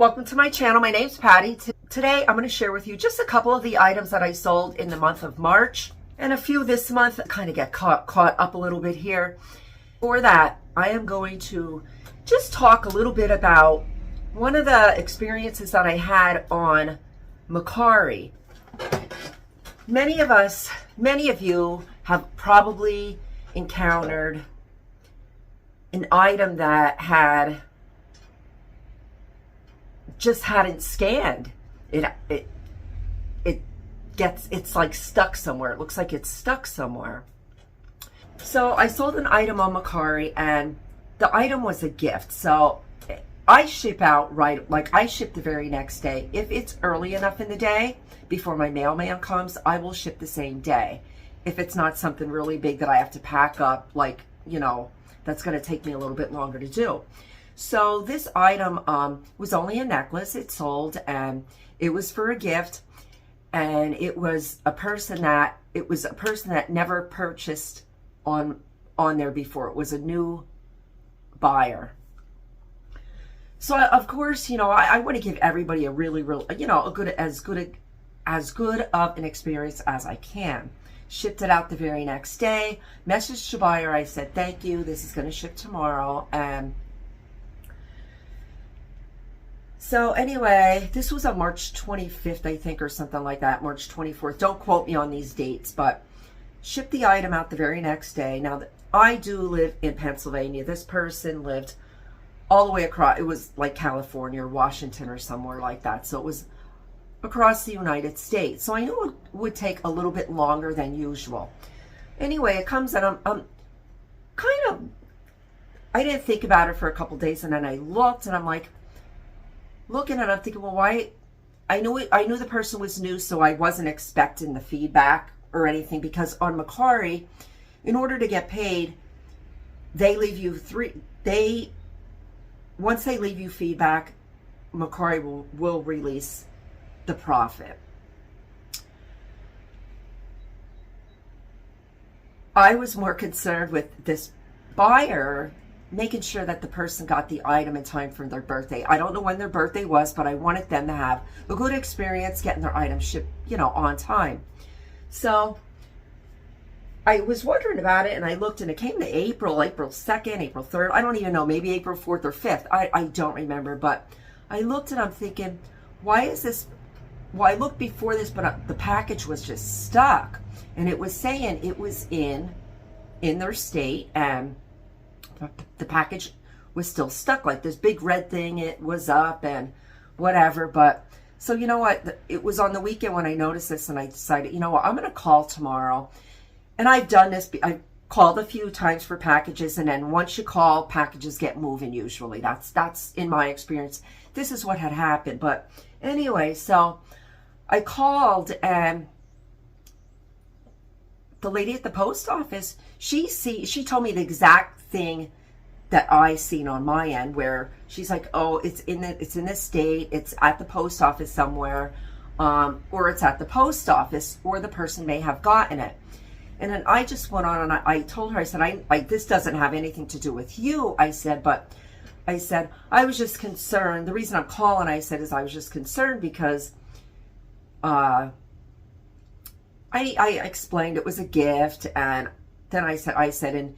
Welcome to my channel. My name's Patty. Today I'm going to share with you just a couple of the items that I sold in the month of March and a few this month. Kind of get caught up a little bit here. For that, I am going to just talk a little bit about one of the experiences that I had on Mercari. Many of you have probably encountered an item that just hadn't scanned. It's like stuck somewhere. It looks like it's stuck somewhere. So I sold an item on Mercari, and the item was a gift. So I ship out I ship the very next day. If it's early enough in the day before my mailman comes, I will ship the same day. If it's not something really big that I have to pack up, that's going to take me a little bit longer to do. So this item was only a necklace. It sold, and it was for a gift, and it was a person that never purchased on there before. It was a new buyer. So of course, I want to give everybody a really as good of an experience as I can. Shipped it out the very next day. Messaged the buyer. I said, thank you. This is going to ship tomorrow. And so anyway, this was on March 25th, I think, or something like that, March 24th. Don't quote me on these dates, but shipped the item out the very next day. Now, I do live in Pennsylvania. This person lived all the way across. It was like California or Washington or somewhere like that. So it was across the United States. So I knew it would take a little bit longer than usual. Anyway, it comes, and I didn't think about it for a couple days, and then I looked, and I'm like, looking at it, I'm thinking, well, why? I knew the person was new, so I wasn't expecting the feedback or anything, because on Mercari, in order to get paid, they leave you once they leave you feedback, Mercari will release the profit. I was more concerned with this buyer making sure that the person got the item in time for their birthday. I don't know when their birthday was, but I wanted them to have a good experience getting their item shipped, on time. So I was wondering about it, and I looked, and it came to April 2nd, April 3rd. I don't even know, maybe April 4th or 5th. I don't remember, but I looked, and I'm thinking, why is this? Well, I looked before this, but the package was just stuck, and it was saying it was in their state, and the package was still stuck, like this big red thing. It was up and whatever. But so you know what? It was on the weekend when I noticed this, and I decided, you know what? I'm going to call tomorrow. And I've done this. I've called a few times for packages, and then once you call, packages get moving usually. That's in my experience. This is what had happened. But anyway, so I called, and the lady at the post office, she told me the exact thing that I seen on my end, where she's like, oh, it's in this state, it's at the post office somewhere, or it's at the post office, or the person may have gotten it. And then I just went on, and I told her, I said, this doesn't have anything to do with you. I said, I was just concerned. The reason I'm calling, I said, is I was just concerned because I explained it was a gift, and then I said, and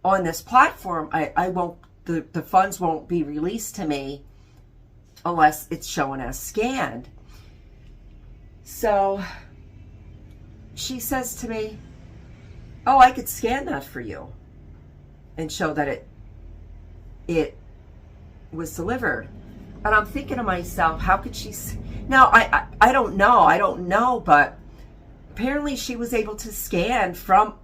on this platform, I won't, the funds won't be released to me unless it's shown as scanned. So she says to me, oh, I could scan that for you and show that it was delivered. And I'm thinking to myself, how could she? Now, I don't know, but apparently she was able to scan from,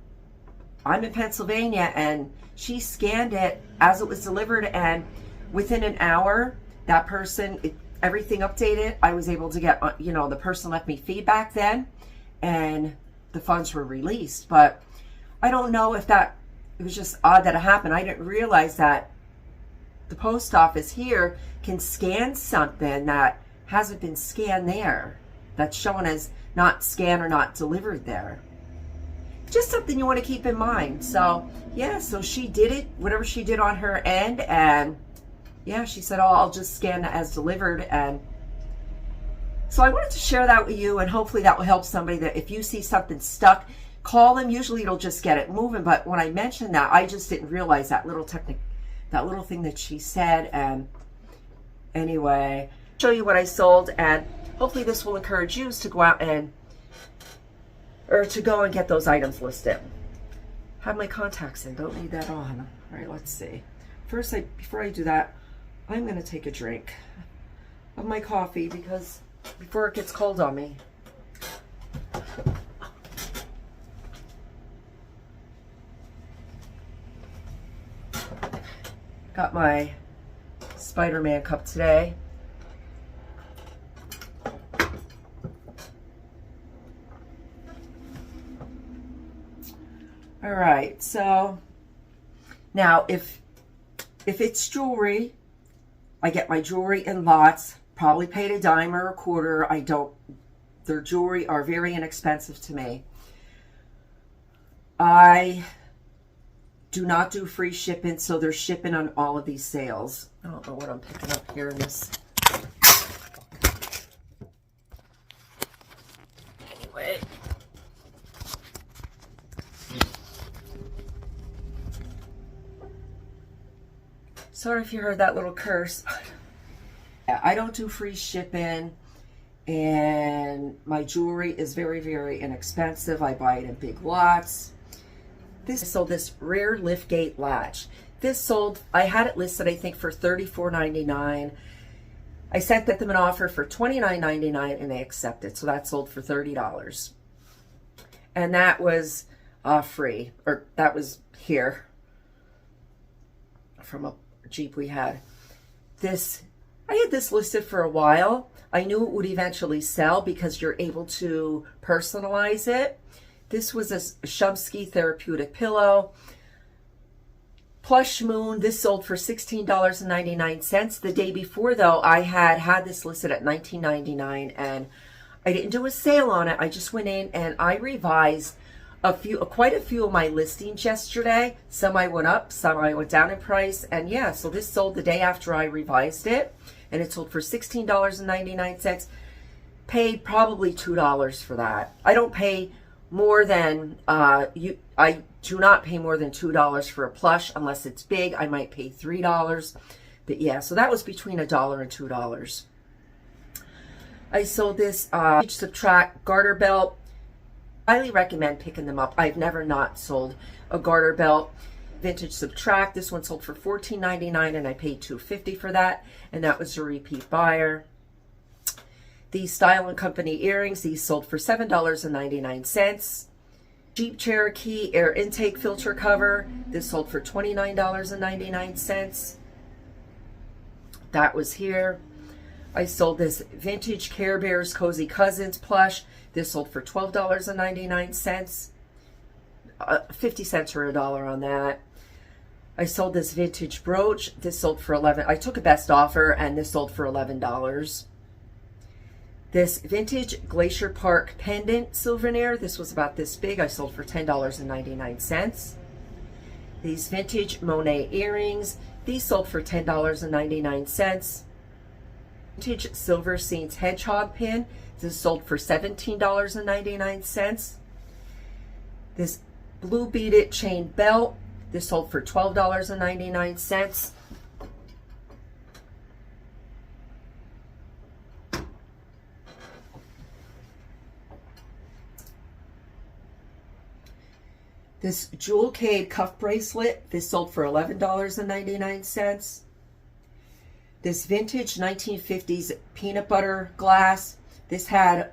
I'm in Pennsylvania, and she scanned it as it was delivered, and within an hour, that person, everything updated. I was able to get, the person left me feedback then, and the funds were released. But I don't know if it was just odd that it happened. I didn't realize that the post office here can scan something that hasn't been scanned there, that's shown as not scanned or not delivered there. Just something you want to keep in mind. So yeah, so she did it, whatever she did on her end, and yeah, she said, oh, I'll just scan it as delivered. And so I wanted to share that with you, and hopefully that will help somebody, that if you see something stuck, call them. Usually it'll just get it moving. But when I mentioned that, I just didn't realize that little thing that she said. And anyway, show you what I sold, and hopefully this will encourage you to go out and, or to go and get those items listed. Have my contacts in, don't need that on. All right, let's see. First, before I do that, I'm gonna take a drink of my coffee because before it gets cold on me. Got my Spider-Man cup today. All right, so now if it's jewelry, I get my jewelry in lots, probably paid a dime or a quarter. Their jewelry are very inexpensive to me. I do not do free shipping, so they're shipping on all of these sales. I don't know what I'm picking up here in this. Anyway. Sorry if you heard that little curse. I don't do free shipping, and my jewelry is very, very inexpensive. I buy it in big lots. This rare liftgate latch. This sold, I had it listed, I think, for $34.99. I sent them an offer for $29.99 and they accepted. So that sold for $30. And that was free, or that was here from a Jeep we had. I had this listed for a while. I knew it would eventually sell because you're able to personalize it. This was a Shumsky therapeutic pillow. Plush Moon, this sold for $16.99. The day before, though, I had this listed at $19.99, and I didn't do a sale on it. I just went in and I revised quite a few of my listings yesterday. Some I went up, some I went down in price, and yeah, so this sold the day after I revised it, and it sold for $16.99. Paid probably $2 for that. I don't pay more than I do not pay more than $2 for a plush unless it's big. I might pay $3, but yeah, so that was between $1 and $2. I sold this Subtract garter belt. Highly recommend picking them up. I've never not sold a garter belt. Vintage Subtract. This one sold for $14.99 and I paid $2.50 for that, and that was a repeat buyer. These Style & Company earrings, these sold for $7.99. Jeep Cherokee air intake filter cover, this sold for $29.99. That was here. I sold this vintage Care Bears Cozy Cousins plush. This sold for $12.99. 50 cents or $1 on that. I sold this vintage brooch. This sold for $11. I took a best offer and this sold for $11. This vintage Glacier Park pendant souvenir. This was about this big. I sold for $10.99. These vintage Monet earrings. These sold for $10.99. Vintage Silver Saints hedgehog pin. This sold for $17.99. This blue beaded chain belt. This sold for $12.99. This Jewel Cade cuff bracelet, this sold for $11.99. This vintage 1950s peanut butter glass, this had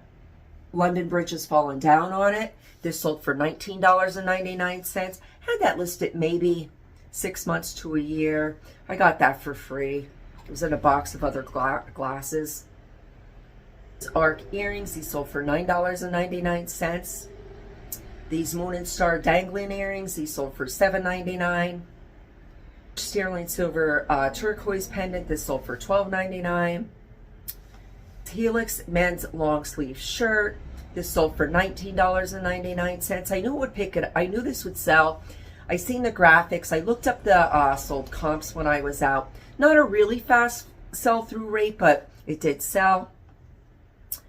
London bridges falling down on it. This sold for $19.99. Had that listed maybe 6 months to a year. I got that for free. It was in a box of other glasses. These Arc earrings, these sold for $9.99. These Moon and Star dangling earrings, these sold for $7.99. Sterling silver turquoise pendant, this sold for $12.99. Helix men's long sleeve shirt, this sold for $19.99. I knew it would pick it. I knew this would sell. I seen the graphics. I looked up the sold comps when I was out. Not a really fast sell-through rate, but it did sell.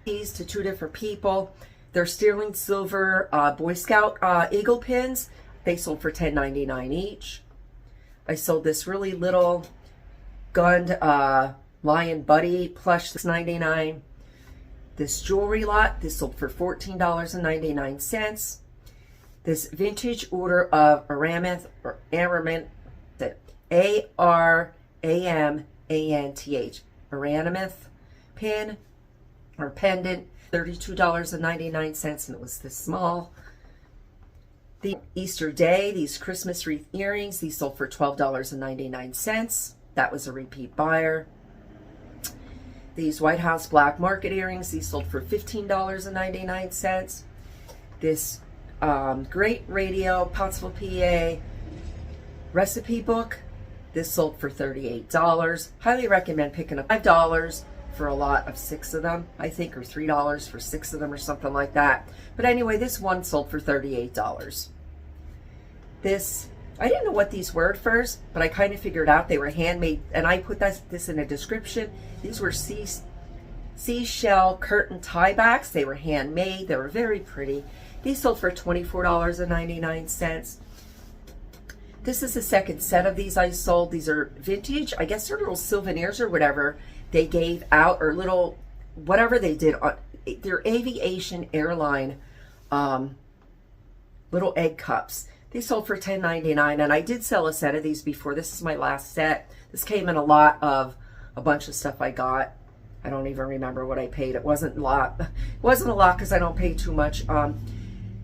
These to two different people. They're sterling silver Boy Scout eagle pins. They sold for $10.99 each. I sold this really little gunned lion buddy plush, $6.99. This jewelry lot, this sold for $14.99. This vintage order of Aramanth, or Aramant, A-R-A-M-A-N-T-H, Aramanth pin or pendant, $32.99, and it was this small. The Easter Day, these Christmas wreath earrings, these sold for $12.99. That was a repeat buyer. These White House Black Market earrings, these sold for $15.99. This great radio, Pottsville, PA recipe book, this sold for $38. Highly recommend picking up $5 for a lot of 6 of them, I think, or $3 for 6 of them or something like that. But anyway, this one sold for $38. This, I didn't know what these were at first, but I kind of figured out they were handmade, and I put this in a description. These were seashell curtain tie backs. They were handmade. They were very pretty. These sold for $24.99. This is the second set of these I sold. These are vintage. I guess they're little souvenirs or whatever they gave out, or little, whatever they did. They're aviation airline little egg cups. They sold for $10.99, and I did sell a set of these before. This is my last set. This came in a lot of a bunch of stuff I got. I don't even remember what I paid. It wasn't a lot. It wasn't a lot because I don't pay too much.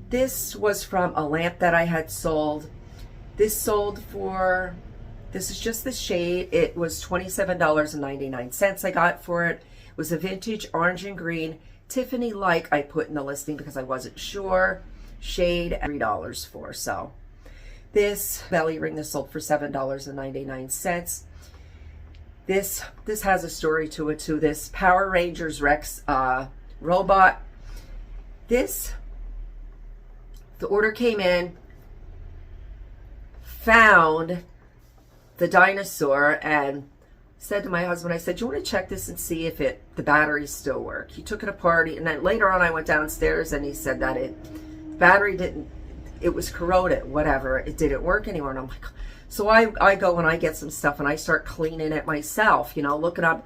This was from a lamp that I had sold. This sold for, this is just the shade. It was $27.99 I got for it. It was a vintage orange and green Tiffany like I put in the listing because I wasn't sure. Shade, $3 for. So this belly ring, this sold for $7.99. This has a story to it too. This Power Rangers Rex robot. This, the order came in, found the dinosaur, and said to my husband, I said, do you want to check this and see if the batteries still work? He took it apart, and then later on I went downstairs and he said that battery didn't, it was corroded, whatever, it didn't work anymore. And I'm like, so I go and I get some stuff and I start cleaning it myself, you know, looking up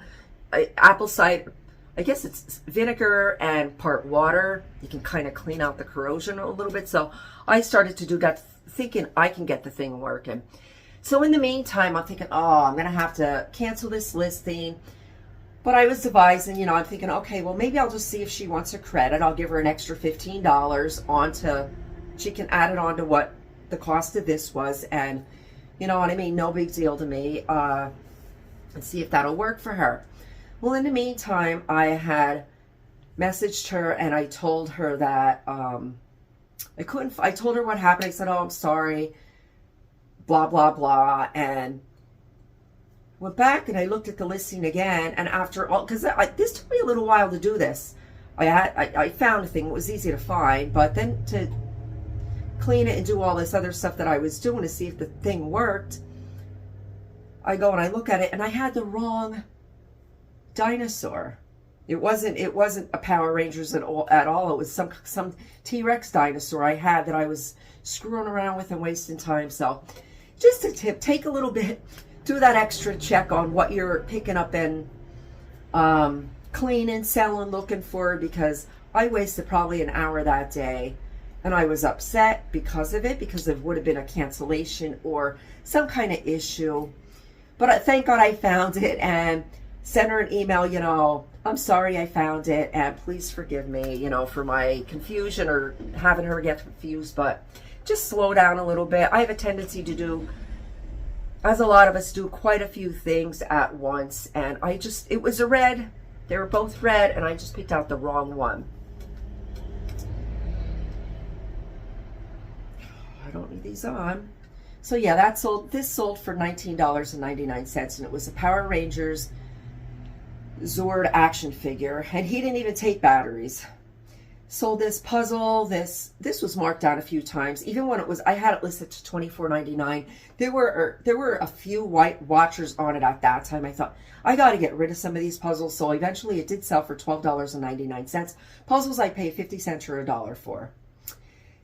apple cider, I guess it's vinegar and part water. You can kind of clean out the corrosion a little bit. So I started to do that, thinking I can get the thing working. So in the meantime, I'm thinking, oh, I'm going to have to cancel this listing. But I was devising, you know, I'm thinking, okay, well, maybe I'll just see if she wants a credit. I'll give her an extra $15 onto, she can add it on to what the cost of this was. And, you know what I mean? No big deal to me. And see if that'll work for her. Well, in the meantime, I had messaged her and I told her that I told her what happened. I said, oh, I'm sorry, blah, blah, blah. And went back and I looked at the listing again. And after all, because this took me a little while to do this. I found a thing. It was easy to find. But then to clean it and do all this other stuff that I was doing to see if the thing worked, I go and I look at it and I had the wrong dinosaur. It wasn't a Power Rangers at all. It was some T-Rex dinosaur I had that I was screwing around with and wasting time. So just a tip, take a little bit, do that extra check on what you're picking up and cleaning, selling, looking for, because I wasted probably an hour that day and I was upset because of it, because it would have been a cancellation or some kind of issue. But thank God I found it and sent her an email, you know, I'm sorry I found it and please forgive me, you know, for my confusion or having her get confused. But just slow down a little bit. I have a tendency to do, as a lot of us do, quite a few things at once. And it was a red. They were both red and I just picked out the wrong one. I don't need these on. So yeah, this sold for $19.99 and it was a Power Rangers Zord action figure, and he didn't even take batteries. Sold this puzzle. This was marked down a few times. Even when I had it listed to $24.99. There were a few white watchers on it at that time. I thought, I got to get rid of some of these puzzles. So eventually it did sell for $12.99. Puzzles I pay 50 cents or $1 for.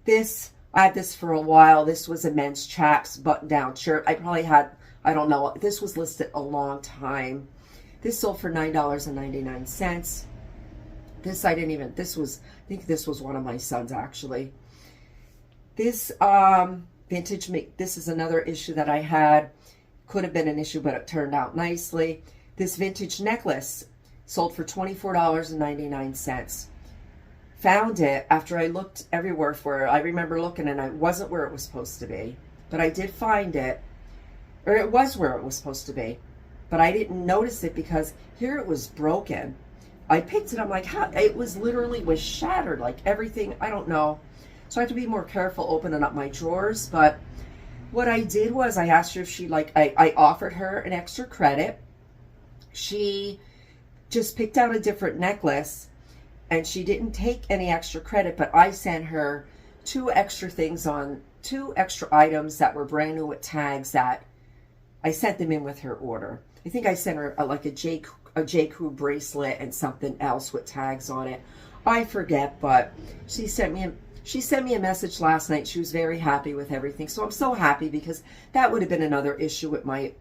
I had this for a while. This was a men's chaps button-down shirt. I probably had, I don't know, this was listed a long time. This sold for $9.99. I think this was one of my sons, actually. This vintage, this is another issue that I had. Could have been an issue, but it turned out nicely. This vintage necklace sold for $24.99. Found it after I looked everywhere for it. I remember looking and it wasn't where it was supposed to be. But I did find it, or it was where it was supposed to be. But I didn't notice it because here it was broken. I picked it, I'm like, how? It was shattered, like everything, I don't know. So I have to be more careful opening up my drawers. But what I did was I asked her if she, I offered her an extra credit. She just picked out a different necklace and she didn't take any extra credit, but I sent her two extra items that were brand new with tags that I sent them in with her order. I think I sent her a J. Crew bracelet and something else with tags on it. I forget, but she sent me a message last night. She was very happy with everything. So I'm so happy because that would have been another issue with my,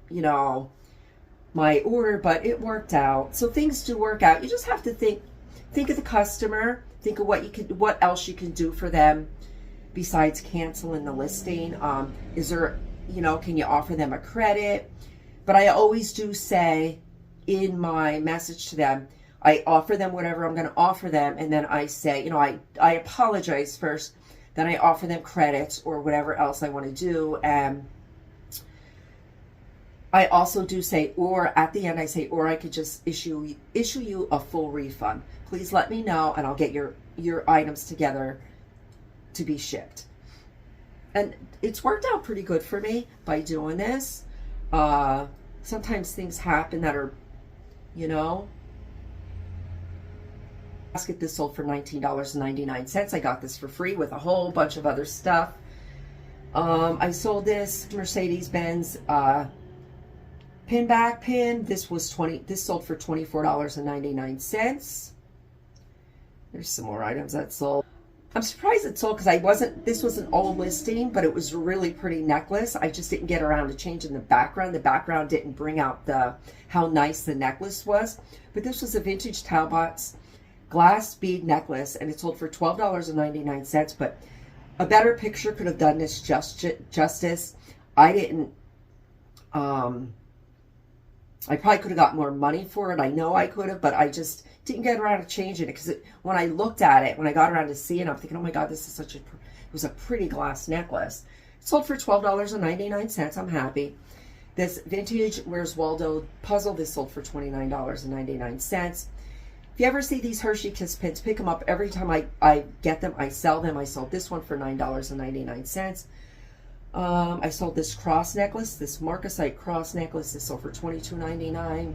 my order, but it worked out. So things do work out. You just have to think of the customer, think of what else you can do for them besides canceling the listing. Is there, can you offer them a credit? But I always do say in my message to them, I offer them whatever I'm going to offer them. And then I say, I apologize first. Then I offer them credits or whatever else I want to do. And I also do say, or at the end I say, or I could just issue you a full refund. Please let me know and I'll get your items together to be shipped. And it's worked out pretty good for me by doing this. Sometimes things happen that are, basket. This sold for $19.99. I got this for free with a whole bunch of other stuff. I sold this Mercedes-Benz pinback pin. This sold for $24.99. There's some more items that sold. I'm surprised it sold because this was an old listing, but it was a really pretty necklace. I just didn't get around to changing the background. The background didn't bring out how nice the necklace was. But this was a vintage Talbot's glass bead necklace, and it sold for $12.99. But a better picture could have done this justice. I didn't. I probably could have got more money for it. I know I could have, but I just didn't get around to changing it because when I looked at it, when I got around to seeing it, I'm thinking, oh my God, this is it was a pretty glass necklace. It sold for $12.99. I'm happy. This vintage Where's Waldo puzzle, this sold for $29.99. If you ever see these Hershey Kiss pins, pick them up. Every time I get them, I sell them. I sold this one for $9.99. I sold this cross necklace, this Marcasite cross necklace. This sold for $22.99.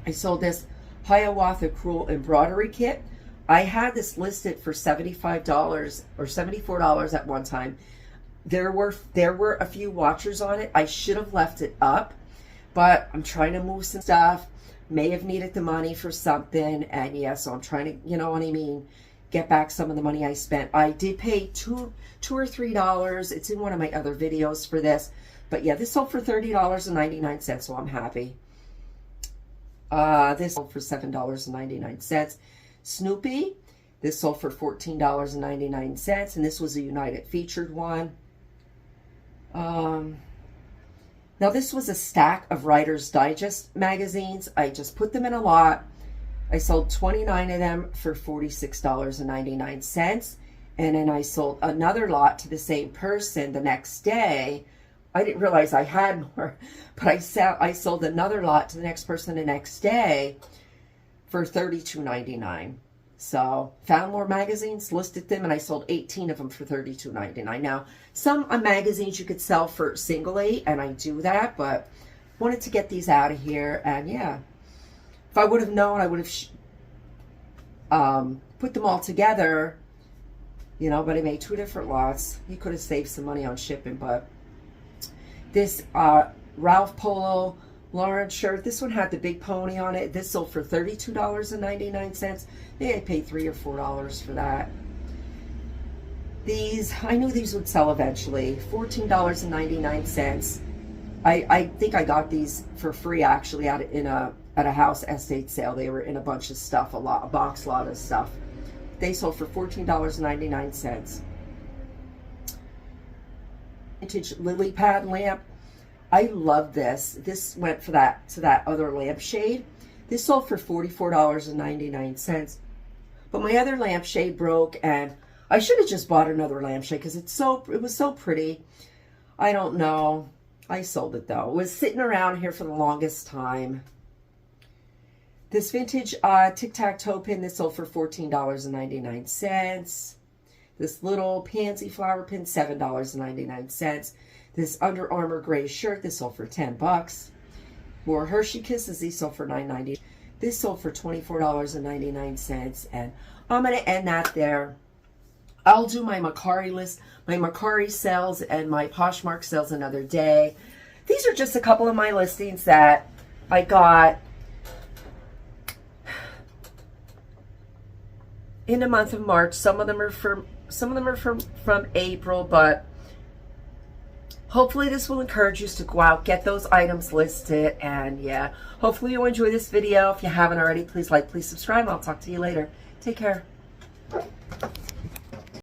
I sold this Hiawatha Crewel embroidery kit. I had this listed for $75 or $74 at one time. There were a few watchers on it. I should have left it up, but I'm trying to move some stuff. May have needed the money for something, and yeah, so I'm trying to, get back some of the money I spent. I did pay $2 or $3. It's in one of my other videos for this, but yeah, this sold for $30.99, so I'm happy. This sold for $7.99. Snoopy, this sold for $14.99, and this was a United featured one. Now this was a stack of Writer's Digest magazines. I just put them in a lot. I sold 29 of them for $46.99. And then I sold another lot to the same person the next day. I didn't realize I had more, but I sold another lot to the next person the next day for $32.99. So found more magazines, listed them, and I sold 18 of them for $32.99. Now, some magazines you could sell for singly, and I do that, but wanted to get these out of here. And yeah, if I would have known, I would have put them all together, you know, but I made 2 different lots. You could have saved some money on shipping, but this Ralph Polo Lauren shirt, this one had the big pony on it. This sold for $32.99. Maybe I paid $3 or $4 for that. These, I knew these would sell eventually. $14.99. I think I got these for free actually at a house estate sale. They were in a bunch of stuff, a box lot of stuff. They sold for $14.99. Vintage lily pad lamp. I love this. This went for to that other lampshade. This sold for $44.99. But my other lampshade broke, and I should have just bought another lampshade because it was so pretty. I don't know. I sold it though. It was sitting around here for the longest time. This vintage tic-tac-toe pin, this sold for $14.99. This little pansy flower pin, $7.99. This Under Armour gray shirt, this sold for $10. More Hershey Kisses, these sold for $9.90. This sold for $24.99. And I'm going to end that there. I'll do my Macari list, my Macari sales and my Poshmark sales another day. These are just a couple of my listings that I got in the month of March. Some of them are from April, but hopefully this will encourage you to go out, get those items listed, and yeah, hopefully you enjoy this video. If you haven't already, please like, please subscribe. I'll talk to you later. Take care.